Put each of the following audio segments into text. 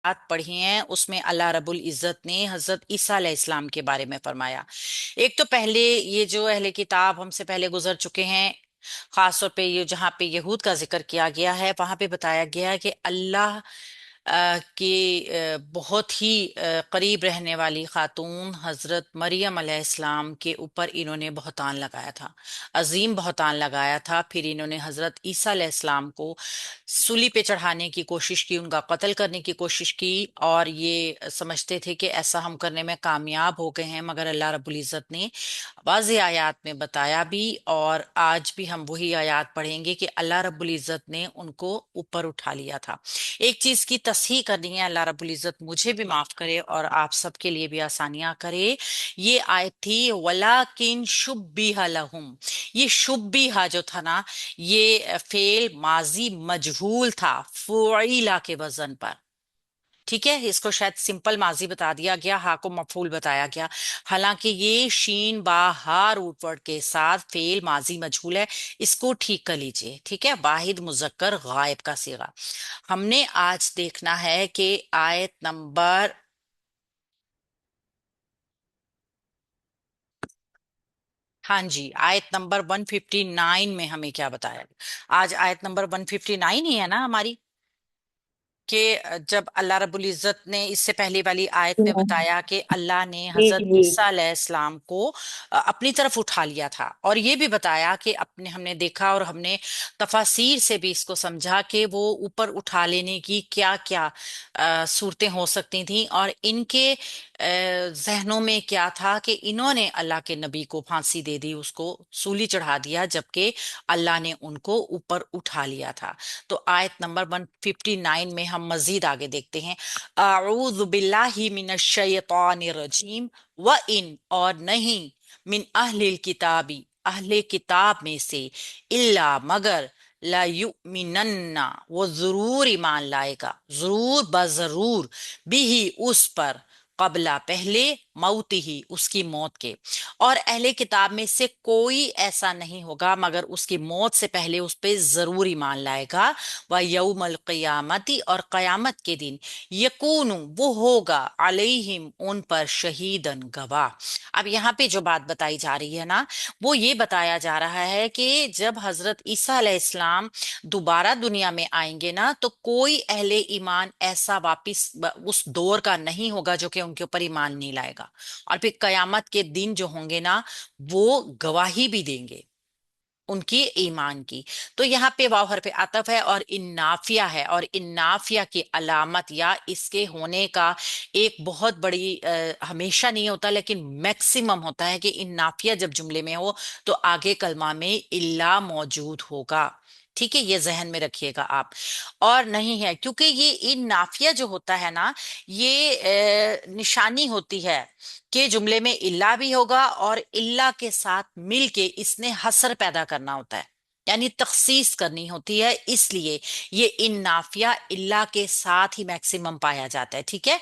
آیات پڑھی ہیں اس میں اللہ رب العزت نے حضرت عیسیٰ علیہ السلام کے بارے میں فرمایا۔ ایک تو پہلے یہ جو اہل کتاب ہم سے پہلے گزر چکے ہیں، خاص طور پہ یہ جہاں پہ یہود کا ذکر کیا گیا ہے وہاں پہ بتایا گیا ہے کہ اللہ کی بہت ہی قریب رہنے والی خاتون حضرت مریم علیہ السلام کے اوپر انہوں نے بہتان لگایا تھا، عظیم بہتان لگایا تھا۔ پھر انہوں نے حضرت عیسیٰ علیہ السلام کو سولی پہ چڑھانے کی کوشش کی، ان کا قتل کرنے کی کوشش کی، اور یہ سمجھتے تھے کہ ایسا ہم کرنے میں کامیاب ہو گئے ہیں، مگر اللہ رب العزت نے واضح آیات میں بتایا بھی، اور آج بھی ہم وہی آیات پڑھیں گے کہ اللہ رب العزت نے ان کو اوپر اٹھا لیا تھا۔ ایک چیز کی تصحیح کرنی ہے، اللہ رب العزت مجھے بھی معاف کرے اور آپ سب کے لیے بھی آسانیاں کرے۔ یہ آیت تھی وَلَكِنْ شُبِّهَ لَهُمْ، یہ شبیہ جو تھا نا، یہ فعل ماضی مجہول تھا فعیلہ کے وزن پر، ٹھیک ہے؟ اس کو شاید سمپل ماضی بتا دیا گیا، ہا کو مفعول بتایا گیا، حالانکہ یہ شین با ہا روٹ ورڈ کے ساتھ فعل ماضی مجہول ہے۔ اس کو ٹھیک کر لیجئے، ٹھیک ہے؟ واحد مذکر غائب کا صیغہ۔ ہم نے آج دیکھنا ہے کہ آیت نمبر، ہاں جی، آیت نمبر 159 میں ہمیں کیا بتایا گیا؟ آج آیت نمبر 159 ہی ہے نا ہماری، کہ جب اللہ رب العزت نے اس سے پہلے والی آیت میں بتایا کہ اللہ نے جی حضرت جی عیسیٰ علیہ السلام کو اپنی طرف اٹھا لیا تھا، اور یہ بھی بتایا کہ اپنے ہم نے دیکھا اور ہم نے تفاسیر سے بھی اس کو سمجھا کہ وہ اوپر اٹھا لینے کی کیا کیا صورتیں ہو سکتی تھیں، اور ان کے ذہنوں میں کیا تھا کہ انہوں نے اللہ کے نبی کو پھانسی دے دی، اس کو سولی چڑھا دیا، جبکہ اللہ نے ان کو اوپر اٹھا لیا تھا۔ تو آیت نمبر 159 میں ہم مزید آگے دیکھتے ہیں، اعوذ باللہ من الشیطان الرجیم وَإِن، اور نہیں، من اہل الکتابی، اہل کتاب میں سے، الا مگر، لا یؤمنن، وہ ضرور ایمان لائے گا، ضرور بضرور، بھی اس پر، قبلہ پہلے، موت ہی اس کی موت کے، اور اہل کتاب میں سے کوئی ایسا نہیں ہوگا مگر اس کی موت سے پہلے اس پہ ضرور ایمان لائے گا، و یوم القیامتی، اور قیامت کے دن، یکون، وہ ہوگا، علیہم ان پر، شہیدن، گواہ۔ اب یہاں پہ جو بات بتائی جا رہی ہے نا، وہ یہ بتایا جا رہا ہے کہ جب حضرت عیسیٰ علیہ السلام دوبارہ دنیا میں آئیں گے نا، تو کوئی اہل ایمان ایسا واپس اس دور کا نہیں ہوگا جو کہ ان کے اوپر ایمان نہیں لائے گا، اور پھر قیامت کے دن جو ہوں گے نا، وہ گواہی بھی دیں گے ان کی ایمان کی۔ تو یہاں پہ واو حرف عطف ہے اور ان نافیہ ہے، اور ان نافیہ کی علامت یا اس کے ہونے کا ایک بہت بڑی ہمیشہ نہیں ہوتا لیکن میکسیمم ہوتا ہے کہ ان نافیہ جب جملے میں ہو تو آگے کلمہ میں الا موجود ہوگا، ٹھیک ہے؟ یہ ذہن میں رکھیے گا آپ، اور نہیں ہے کیونکہ یہ ان نافیہ جو ہوتا ہے نا، یہ نشانی ہوتی ہے کہ جملے میں الا بھی ہوگا، اور الا کے ساتھ مل کے اس نے حصر پیدا کرنا ہوتا ہے، یعنی تخصیص کرنی ہوتی ہے، اس لیے یہ ان نافیہ الا کے ساتھ ہی میکسیمم پایا جاتا ہے، ٹھیک ہے؟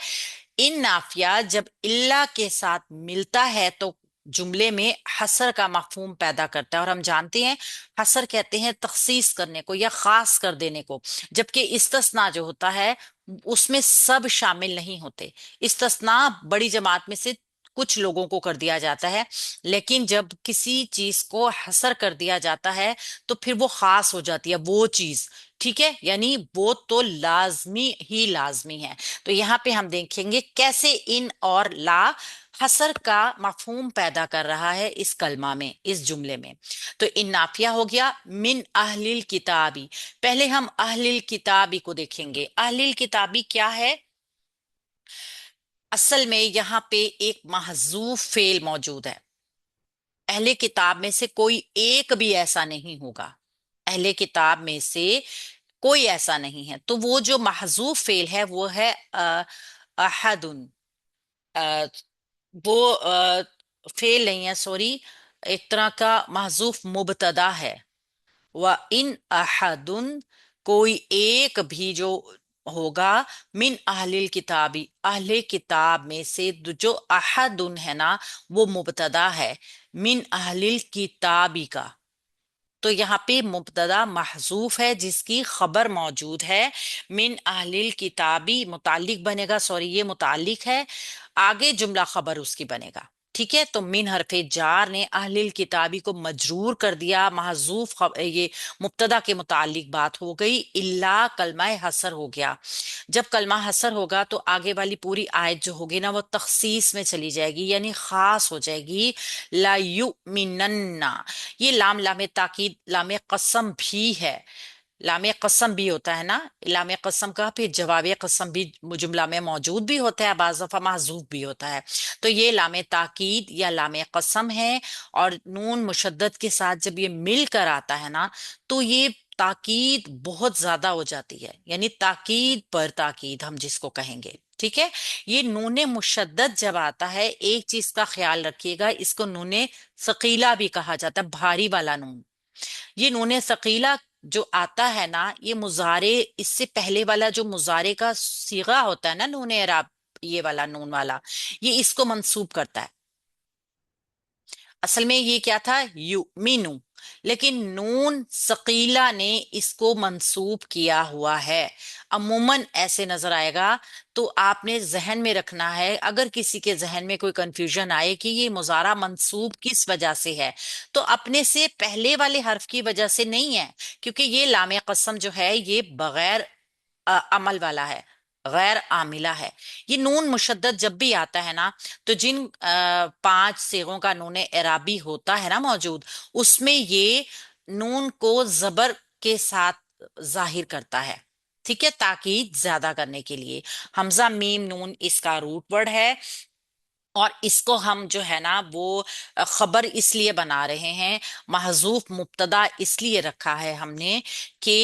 ان نافیہ جب الا کے ساتھ ملتا ہے تو جملے میں حصر کا مفہوم پیدا کرتا ہے، اور ہم جانتے ہیں حصر کہتے ہیں تخصیص کرنے کو یا خاص کر دینے کو، جبکہ استثناء جو ہوتا ہے اس میں سب شامل نہیں ہوتے، استثناء بڑی جماعت میں سے کچھ لوگوں کو کر دیا جاتا ہے، لیکن جب کسی چیز کو حصر کر دیا جاتا ہے تو پھر وہ خاص ہو جاتی ہے وہ چیز، ٹھیک ہے؟ یعنی وہ تو لازمی ہی لازمی ہے۔ تو یہاں پہ ہم دیکھیں گے کیسے ان اور لا حصر کا مفہوم پیدا کر رہا ہے اس کلمہ میں، اس جملے میں۔ تو ان نافیہ ہو گیا من اہل الکتابی، پہلے ہم اہل الکتابی کو دیکھیں گے۔ اہل الکتابی کیا ہے؟ اصل میں یہاں پہ ایک محذوف فعل موجود ہے، اہل کتاب میں سے کوئی ایک بھی ایسا نہیں ہوگا، اہل کتاب میں سے کوئی ایسا نہیں ہے، تو وہ جو محذوف فعل ہے وہ ہے احدن، آ، وہ فعل نہیں ہے، سوری، ایک طرح کا محذوف مبتدا ہے، وَإِنْ أَحَدٌ، کوئی ایک بھی جو ہوگا، من اہل الکتابی، اہل کتاب میں سے، جو احدن ہے نا وہ مبتدا ہے من اہل الکتابی کا، تو یہاں پہ مبتدا محذوف ہے جس کی خبر موجود ہے، من اہل الکتابی متعلق بنے گا، سوری یہ متعلق ہے، آگے جملہ خبر اس کی بنے گا، ٹھیک ہے؟ تو من حرف جار نے اہل الکتابی کو مجرور کر دیا، محذوف یہ مبتدا کے متعلق بات ہو گئی، الا کلمہ حسر ہو گیا۔ جب کلمہ حسر ہوگا تو آگے والی پوری آیت جو ہوگی نا وہ تخصیص میں چلی جائے گی، یعنی خاص ہو جائے گی۔ لا یؤمنن، یہ لام لام تاکید لام قسم بھی ہے، لام قسم بھی ہوتا ہے نا، لام قسم کا پھر جواب قسم بھی جملہ میں موجود بھی ہوتا ہے، بعض دفعہ محذوف بھی ہوتا ہے۔ تو یہ لام تاکید یا لام قسم ہے، اور نون مشدد کے ساتھ جب یہ مل کر آتا ہے نا تو یہ تاکید بہت زیادہ ہو جاتی ہے، یعنی تاکید پر تاکید ہم جس کو کہیں گے، ٹھیک ہے؟ یہ نون مشدد جب آتا ہے، ایک چیز کا خیال رکھیے گا، اس کو نون ثقیلہ بھی کہا جاتا ہے، بھاری والا نون۔ یہ نون ثقیلہ جو آتا ہے نا، یہ مضارع، اس سے پہلے والا جو مضارع کا صیغہ ہوتا ہے نا نون اعراب، یہ والا نون والا، یہ اس کو منسوب کرتا ہے۔ اصل میں یہ کیا تھا؟ یؤمنو، لیکن نون ثقیلہ نے اس کو منسوب کیا ہوا ہے۔ عموماً ایسے نظر آئے گا، تو آپ نے ذہن میں رکھنا ہے، اگر کسی کے ذہن میں کوئی کنفیوژن آئے کہ یہ مضارع منسوب کس وجہ سے ہے، تو اپنے سے پہلے والے حرف کی وجہ سے نہیں ہے، کیونکہ یہ لام قسم جو ہے یہ بغیر عمل والا ہے، غیر عاملہ ہے۔ یہ نون مشدد جب بھی آتا ہے نا، تو جن 5 صیغوں کا نون اعرابی ہوتا ہے نا موجود، اس میں یہ نون کو زبر کے ساتھ ظاہر کرتا ہے، ٹھیک ہے؟ تاکید زیادہ کرنے کے لیے حمزہ میم نون اس کا روٹ ورڈ ہے، اور اس کو ہم جو ہے نا وہ خبر اس لیے بنا رہے ہیں، محذوف مبتدا اس لیے رکھا ہے ہم نے کہ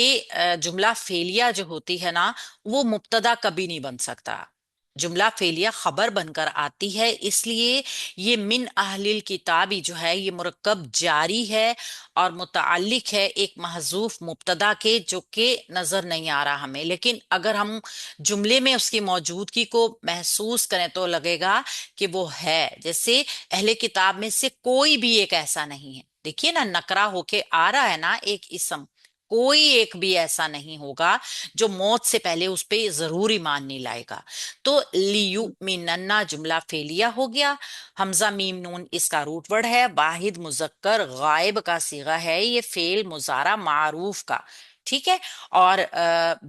جملہ فعلیہ جو ہوتی ہے نا وہ مبتدا کبھی نہیں بن سکتا، جملہ فعلیہ خبر بن کر آتی ہے، اس لیے یہ من اہل الکتابی جو ہے یہ مرکب جاری ہے اور متعلق ہے ایک محذوف مبتدا کے، جو کہ نظر نہیں آ رہا ہمیں، لیکن اگر ہم جملے میں اس کی موجودگی کو محسوس کریں تو لگے گا کہ وہ ہے۔ جیسے اہل کتاب میں سے کوئی بھی ایک ایسا نہیں ہے، دیکھیے نا نکرا ہو کے آ رہا ہے نا ایک اسم، کوئی ایک بھی ایسا نہیں ہوگا جو موت سے پہلے اس پہ ضرور ایمان نہیں لائے گا۔ تو لیؤمنن جملہ فعلیہ ہو گیا، حمزہ میم نون اس کا روٹ ورڈ ہے، واحد مذکر غائب کا صیغہ ہے، یہ فعل مضارع معروف کا، ٹھیک ہے؟ اور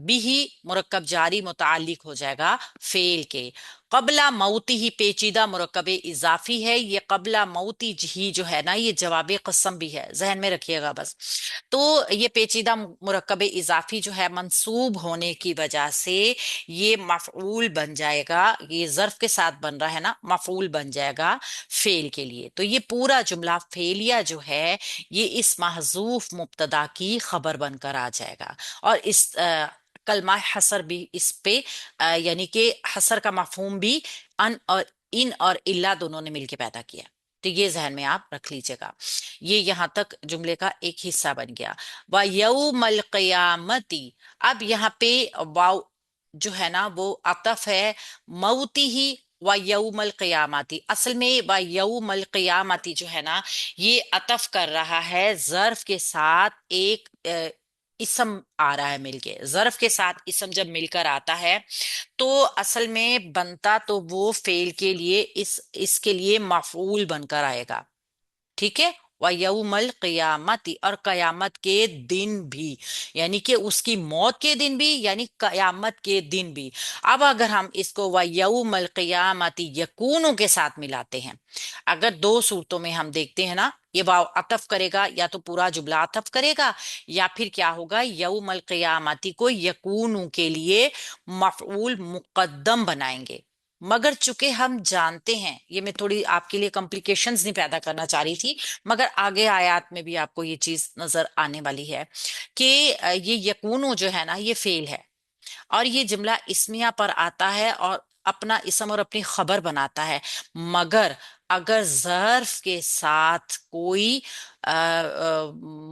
بھی مرکب جاری متعلق ہو جائے گا فعل کے۔ قبلہ موتی ہی پیچیدہ مرکب اضافی ہے، یہ قبلہ موتی ہی جو ہے نا یہ جواب قسم بھی ہے، ذہن میں رکھیے گا بس۔ تو یہ پیچیدہ مرکب اضافی جو ہے منصوب ہونے کی وجہ سے یہ مفعول بن جائے گا، یہ ظرف کے ساتھ بن رہا ہے نا، مفعول بن جائے گا فعل کے لیے۔ تو یہ پورا جملہ فعلیہ جو ہے یہ اس محذوف مبتدا کی خبر بن کر آ جائے گا، اور اس کلمہ حسر بھی اس پہ یعنی کہ حسر کا مفہوم بھی ان اور الا دونوں نے مل کے پیدا کیا۔ تو یہ ذہن میں آپ رکھ لیجیے گا، یہ یہاں تک جملے کا ایک حصہ بن گیا۔ وَيَوْمَ الْقِيَامَةِ، اب یہاں پہ واو جو ہے نا وہ عطف ہے موتی ہی وَيَوْمَ الْقِيَامَةِ، اصل میں وَيَوْمَ الْقِيَامَةِ جو ہے نا یہ عطف کر رہا ہے ظرف کے ساتھ ایک اسم آ رہا ہے مل کے، ظرف کے ساتھ اسم جب مل کر آتا ہے تو اصل میں بنتا تو وہ فعل کے لیے اس کے لیے مفعول بن کر آئے گا، ٹھیک ہے؟ وَيَوْمَ الْقِيَامَةِ، اور قیامت کے دن بھی، یعنی کہ اس کی موت کے دن بھی، یعنی قیامت کے دن بھی۔ اب اگر ہم اس کو وَيَوْمَ الْقِيَامَةِ یکونو کے ساتھ ملاتے ہیں، اگر دو صورتوں میں ہم دیکھتے ہیں نا، یہ واو عطف کرے گا، یا تو پورا جملہ عطف کرے گا، یا پھر کیا ہوگا یوم القیامتی کو یکونو کے لیے مفعول مقدم بنائیں گے۔ مگر چونکہ ہم جانتے ہیں، یہ میں تھوڑی آپ کے لیے کمپلیکیشنز نہیں پیدا کرنا چاہ رہی تھی، مگر آگے آیات میں بھی آپ کو یہ چیز نظر آنے والی ہے کہ یہ یکونو جو ہے نا یہ فعل ہے، اور یہ جملہ اسمیہ پر آتا ہے اور اپنا اسم اور اپنی خبر بناتا ہے، مگر اگر ظرف کے ساتھ کوئی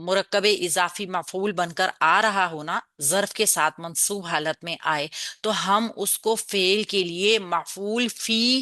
مرکب اضافی مفعول بن کر آ رہا ہو نا، ظرف کے ساتھ منصوب حالت میں آئے، تو ہم اس کو فعل کے لیے مفعول فی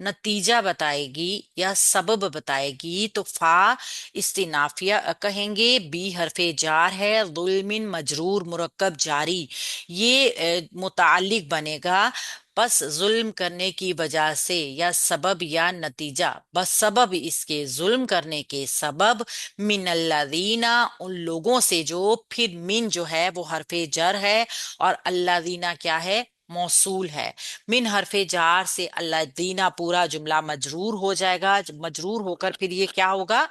نتیجہ بتائے گی یا سبب بتائے گی تو فا استنافیہ کہیں گے، بی حرف جار ہے، ظلم مجرور مرکب جاری، یہ متعلق بنے گا بس ظلم کرنے کی وجہ سے، یا سبب یا نتیجہ بس سبب اس کے، ظلم کرنے کے سبب، من الذین ان لوگوں سے جو، پھر من جو ہے وہ حرف جر ہے، اور الذین کیا ہے، موصول ہے، من حرف جار سے اللہ دینا پورا جملہ مجرور ہو جائے گا، مجرور ہو کر پھر یہ کیا ہوگا،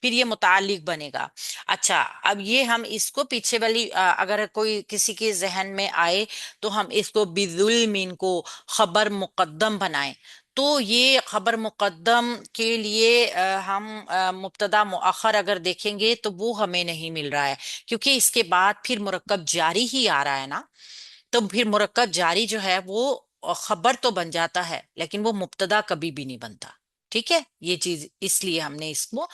پھر یہ متعلق بنے گا۔ اچھا، اب یہ ہم اس کو پیچھے والی اگر کوئی کسی کے ذہن میں آئے تو ہم اس کو بظلم کو خبر مقدم بنائیں، تو یہ خبر مقدم کے لیے ہم مبتدا مؤخر اگر دیکھیں گے تو وہ ہمیں نہیں مل رہا ہے، کیونکہ اس کے بعد پھر مرکب جاری ہی آ رہا ہے نا، تو پھر مرکب جاری جو ہے وہ خبر تو بن جاتا ہے لیکن وہ مبتدا کبھی بھی نہیں بنتا۔ ٹھیک ہے، یہ چیز اس لیے ہم نے اس کو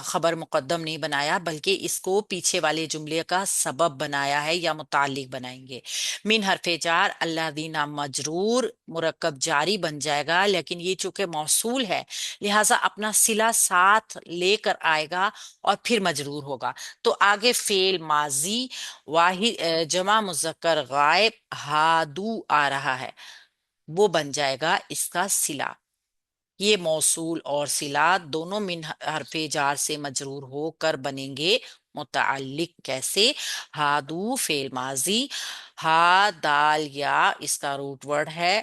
خبر مقدم نہیں بنایا، بلکہ اس کو پیچھے والے جملے کا سبب بنایا ہے یا متعلق بنائیں گے۔ من حرف جار اللہ دینا مجرور مرکب جاری بن جائے گا، لیکن یہ چونکہ موصول ہے لہٰذا اپنا صلہ ساتھ لے کر آئے گا اور پھر مجرور ہوگا۔ تو آگے فعل ماضی واحد جمع مذکر غائب ہادو آ رہا ہے، وہ بن جائے گا اس کا صلہ۔ یہ موصول اور صلہ دونوں من حرف جار سے مجرور ہو کر بنیں گے متعلق، کیسے، ہادو فعل ماضی، ہا دال یا اس کا روٹ ورڈ ہے،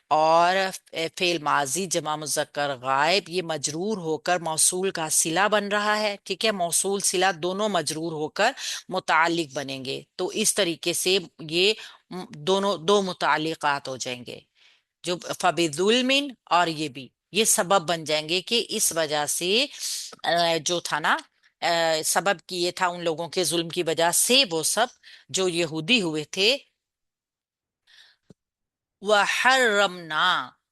اور فعل ماضی جمع مذکر غائب یہ مجرور ہو کر موصول کا صلہ بن رہا ہے۔ ٹھیک ہے، موصول صلہ دونوں مجرور ہو کر متعلق بنیں گے، تو اس طریقے سے یہ دونوں دو متعلقات ہو جائیں گے، جو فبظلم اور یہ سبب بن جائیں گے کہ اس وجہ سے جو تھا نا، سبب کی یہ تھا ان لوگوں کے ظلم کی وجہ سے، وہ سب جو یہودی ہوئے تھے، وحرمنا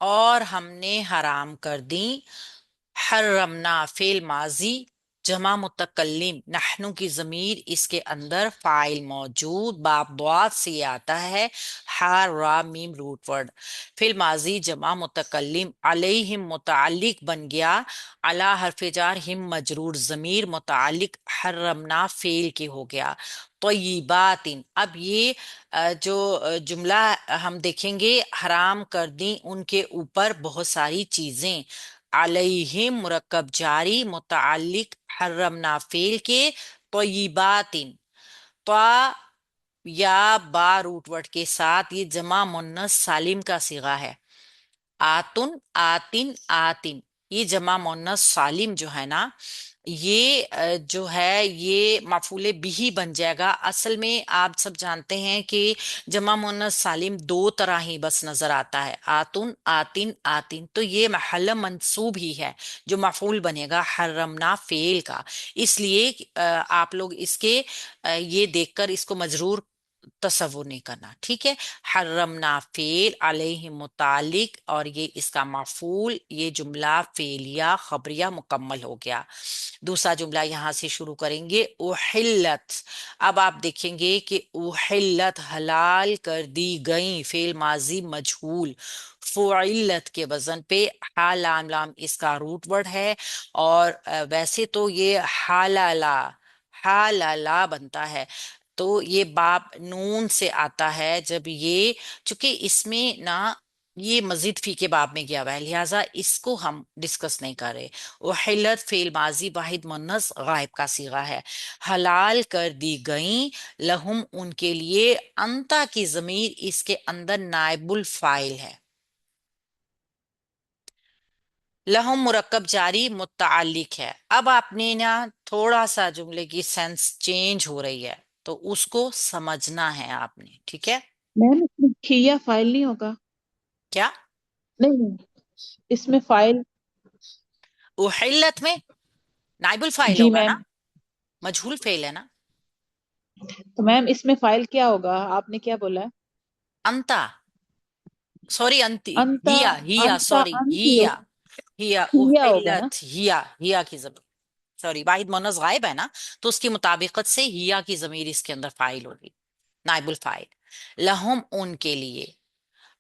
اور ہم نے حرام کر دی، حرمنا فعل ماضی جمع متکلم، نحنو کی ضمیر اس کے اندر، فاعل موجود، باب ضاد سے یہ آتا ہے، ہا را میم روٹ ورڈ، فعل ماضی جمع متکلم، علیہم متعلق بن گیا، علی حرف جار، ہم مجرور، ضمیر متعلق حرمنا فعل کے ہو گیا، طیبات، اب یہ جو جملہ ہم دیکھیں گے، حرام کر دیں ان کے اوپر بہت ساری چیزیں، علیہم مرکب جاری متعلق حرمنا فعل کے، طیبات، طا یا با روٹ ورڈ کے ساتھ یہ جمع مؤنث سالم کا صیغہ ہے، آتن آتن آتن، یہ جمع مؤنث سالم جو ہے نا، یہ جو ہے یہ مفعول بھی بن جائے گا۔ اصل میں آپ سب جانتے ہیں کہ جمع مؤنث سالم دو طرح ہی بس نظر آتا ہے، آتن آتن آتن، تو یہ محل منصوب ہی ہے جو مفعول بنے گا حرمنا فعل کا، اس لیے آپ لوگ اس کے یہ دیکھ کر اس کو مجرور تصور نہیں کرنا۔ ٹھیک ہے، حرمنا فعل علیہ متعلق اور یہ اس کا مفعول، یہ جملہ فعلیہ خبریہ مکمل ہو گیا۔ دوسرا جملہ یہاں سے شروع کریں گے، احلت، اب آپ دیکھیں گے کہ احلت حلال کر دی گئیں، فعل ماضی مجہول، فعلت کے وزن پہ، ہا لام لام اس کا روٹ ورڈ ہے، اور ویسے تو یہ حالالا حالالا بنتا ہے، تو یہ باب نون سے آتا ہے، جب یہ چونکہ اس میں نا یہ مزید فی کے باب میں گیا ہوا ہے لہٰذا اس کو ہم ڈسکس نہیں کر رہے۔ احلت فعل ماضی واحد مؤنث غائب کا صیغہ ہے، حلال کر دی گئیں، لہم ان کے لیے، انتا کی ضمیر اس کے اندر نائب الفاعل ہے، لہم مرکب جاری متعلق ہے۔ اب آپ نے نا تھوڑا سا جملے کی سینس چینج ہو رہی ہے تو اس کو سمجھنا ہے آپ نے، ٹھیک ہے؟ میم اس میں کھیا فائل نہیں ہوگا؟ کیا نہیں، اس میں فائل؟ احلت میں نائب الفاعل جی ہوگا نا، میم، مجہول فعل ہے نا، تو میم اس میں فائل کیا ہوگا؟ آپ نے کیا بولا؟ انتا، سوری انتی، انتا، ہیا انتا سوری انتی ہیا، ہیا کھیا ہوگا نا؟ احلت، ہیا کی ضمیر، سوری واحد مونس غائب ہے نا، تو اس کی مطابقت سے ہیا کی ضمیر اس کے اندر فاعل ہوگی، نائب الفاعل، لہم ان کے لیے،